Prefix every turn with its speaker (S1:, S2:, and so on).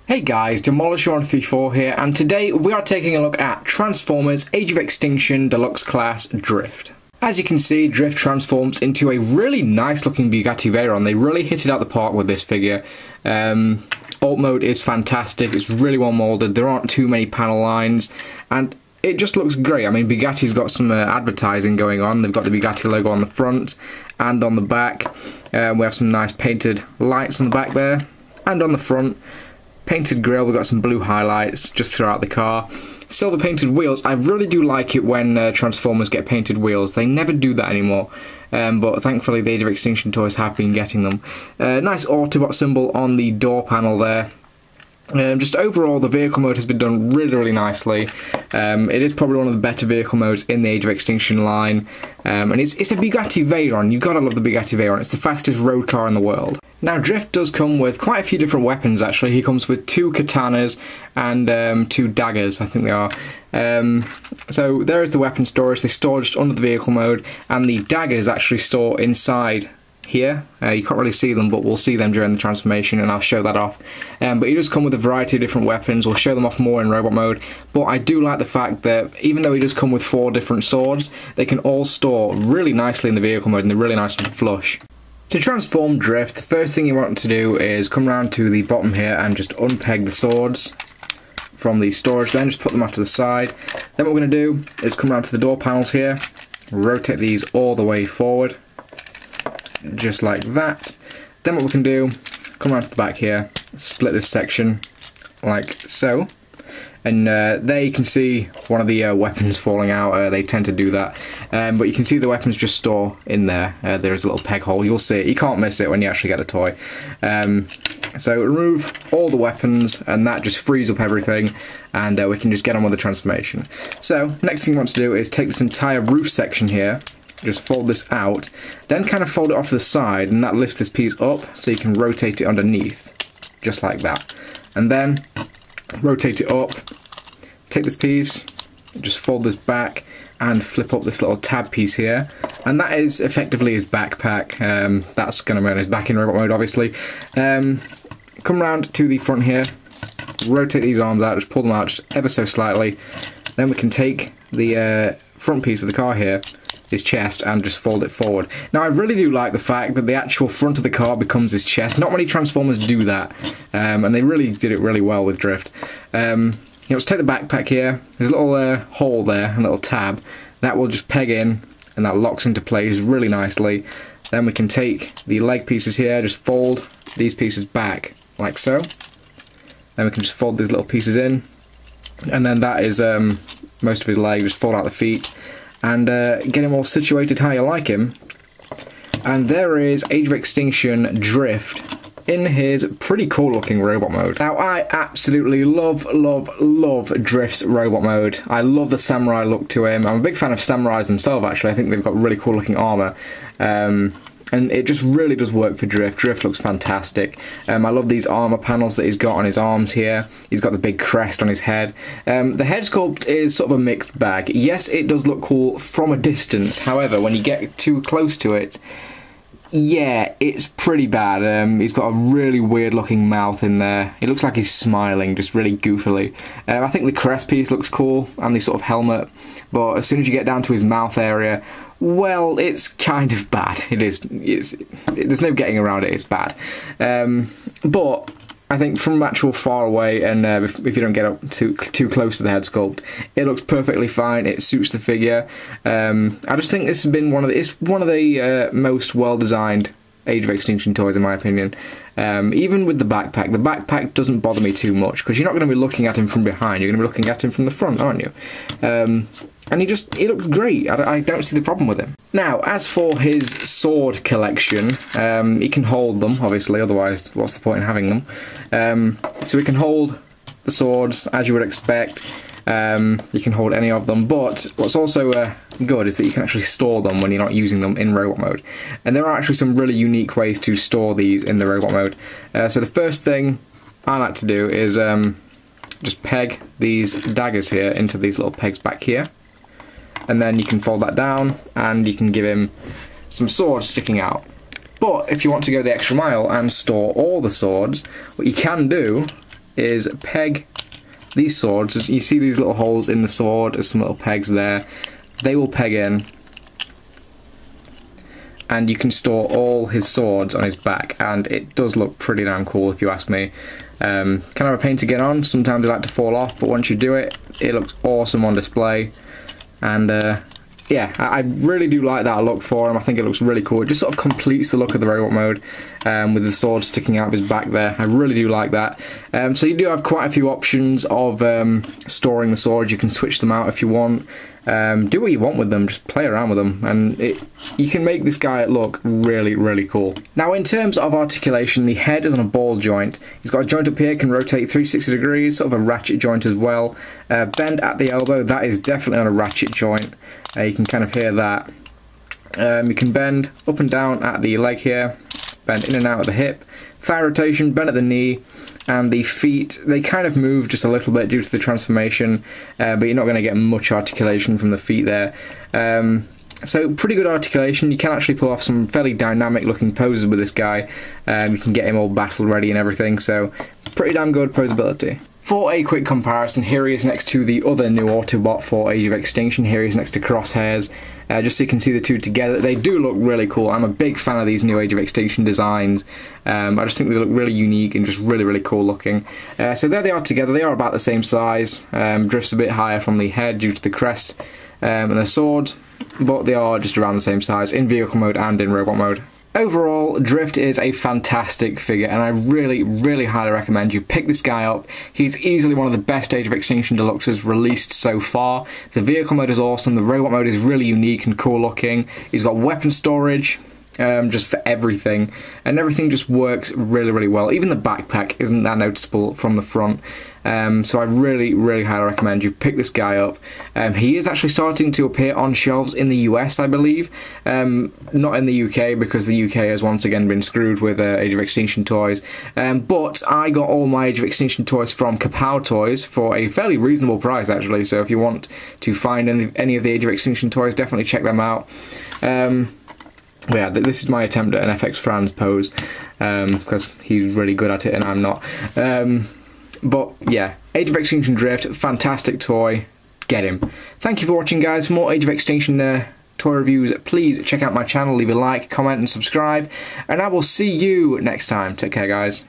S1: Hey guys, Demolisher134 here, and today we are taking a look at Transformers Age of Extinction Deluxe Class Drift. As you can see, Drift transforms into a really nice looking Bugatti Veyron. They really hit it out the park with this figure. Alt mode is fantastic, it's really well molded, there aren't too many panel lines, and it just looks great. I mean, Bugatti's got some advertising going on. They've got the Bugatti logo on the front and on the back. We have some nice painted lights on the back there, and on the front. Painted grille, we've got some blue highlights just throughout the car. Silver painted wheels, I really do like it when Transformers get painted wheels. They never do that anymore, but thankfully the Age of Extinction toys have been getting them. Nice Autobot symbol on the door panel there. Just overall, the vehicle mode has been done really nicely. It is probably one of the better vehicle modes in the Age of Extinction line. And it's a Bugatti Veyron. You've got to love the Bugatti Veyron. It's the fastest road car in the world. Now, Drift does come with quite a few different weapons, actually. He comes with 2 katanas and 2 daggers, I think they are. So there is the weapon storage. They store just under the vehicle mode, and the daggers actually store inside here. You can't really see them, but we'll see them during the transformation, and I'll show that off. But he does come with a variety of different weapons. We'll show them off more in robot mode, but I do like the fact that even though he does come with 4 different swords, they can all store really nicely in the vehicle mode, and they're really nice and flush. To transform Drift, the first thing you want to do is come around to the bottom here and just unpeg the swords from the storage, then just put them off to the side. Then what we're going to do is come around to the door panels here, rotate these all the way forward, just like that. Then what we can do, come around to the back here, split this section like so, and there you can see one of the weapons falling out. They tend to do that, but you can see the weapons just store in there. There is a little peg hole, you'll see it, you can't miss it when you actually get the toy. So remove all the weapons, and that just frees up everything, and we can just get on with the transformation. So next thing you want to do is take this entire roof section here, just fold this out, then kind of fold it off to the side, and that lifts this piece up so you can rotate it underneath, just like that. And then rotate it up, take this piece, just fold this back, and flip up this little tab piece here, and that is effectively his backpack. That's going to be on his back in robot mode, obviously. Come round to the front here, rotate these arms out, just pull them out just ever so slightly, then we can take the front piece of the car here, his chest, and just fold it forward. Now I really do like the fact that the actual front of the car becomes his chest. Not many Transformers do that, and they really did it really well with Drift. Let's take the backpack here, there's a little hole there, a little tab, that will just peg in, and that locks into place really nicely. Then we can take the leg pieces here, just fold these pieces back, like so. Then we can just fold these little pieces in, and then that is most of his leg, just fold out the feet, and get him all situated how you like him. And there is Age of Extinction Drift in his pretty cool looking robot mode. Now I absolutely love Drift's robot mode. I love the samurai look to him. I'm a big fan of samurais themselves, actually. I think they've got really cool looking armour. And it just really does work for Drift. Drift looks fantastic. I love these armour panels that he's got on his arms here. He's got the big crest on his head. The head sculpt is sort of a mixed bag. Yes, it does look cool from a distance. However, when you get too close to it, yeah, it's pretty bad. He's got a really weird looking mouth in there. It looks like he's smiling, just really goofily. I think the crest piece looks cool, and the sort of helmet, but as soon as you get down to his mouth area, well, it's kind of bad. It is. There's no getting around it, it's bad. But I think from actual far away, and if you don't get up too close to the head sculpt, it looks perfectly fine. It suits the figure. I just think this has been one of the most well-designed Age of Extinction toys, in my opinion. Even with the backpack doesn't bother me too much, because you're not going to be looking at him from behind. You're going to be looking at him from the front, aren't you? And he looks great. I don't see the problem with him. Now, as for his sword collection, he can hold them, obviously, otherwise what's the point in having them? So he can hold the swords, as you would expect. You can hold any of them, but what's also good is that you can actually store them when you're not using them in robot mode. And there are actually some really unique ways to store these in the robot mode. So the first thing I like to do is just peg these daggers here into these little pegs back here. And then you can fold that down, and you can give him some swords sticking out. But if you want to go the extra mile and store all the swords, what you can do is peg these swords. You see these little holes in the sword, there's some little pegs there. They will peg in, and you can store all his swords on his back, and it does look pretty damn cool if you ask me. Kind of a pain to get on, sometimes they like to fall off, but once you do it, it looks awesome on display. And yeah, I really do like that look for him. I think it looks really cool. It just sort of completes the look of the robot mode with the sword sticking out of his back there. I really do like that. So you do have quite a few options of storing the swords. You can switch them out if you want. Do what you want with them, just play around with them, and you can make this guy look really, really cool. Now, in terms of articulation, the head is on a ball joint. He's got a joint up here, can rotate 360 degrees, sort of a ratchet joint as well. Bend at the elbow, that is definitely on a ratchet joint. You can kind of hear that. You can bend up and down at the leg here, bend in and out at the hip, thigh rotation, bend at the knee, and the feet, they kind of move just a little bit due to the transformation, but you're not going to get much articulation from the feet there. So pretty good articulation. You can actually pull off some fairly dynamic looking poses with this guy. You can get him all battle ready and everything, so pretty damn good posability. For a quick comparison, here he is next to the other new Autobot for Age of Extinction. Here he is next to Crosshairs. Just so you can see the two together. They do look really cool. I'm a big fan of these new Age of Extinction designs. I just think they look really unique and just really, really cool looking. So there they are together. They are about the same size. Drift's a bit higher from the head due to the crest and the sword, but they are just around the same size in vehicle mode and in robot mode. Overall, Drift is a fantastic figure, and I really, really highly recommend you pick this guy up. He's easily one of the best Age of Extinction Deluxes released so far. The vehicle mode is awesome, the robot mode is really unique and cool looking. He's got weapon storage, just for everything, and everything just works really, really well. Even the backpack isn't that noticeable from the front. So I really, really highly recommend you pick this guy up. He is actually starting to appear on shelves in the US, I believe. Not in the UK, because the UK has once again been screwed with Age of Extinction toys. But I got all my Age of Extinction toys from Kapow Toys for a fairly reasonable price, actually. So if you want to find any of the Age of Extinction toys, definitely check them out. Yeah, this is my attempt at an FX Franz pose, because he's really good at it and I'm not. But yeah, Age of Extinction Drift, fantastic toy, get him. Thank you for watching, guys. For more Age of Extinction toy reviews, please check out my channel, leave a like, comment and subscribe, and I will see you next time. Take care, guys.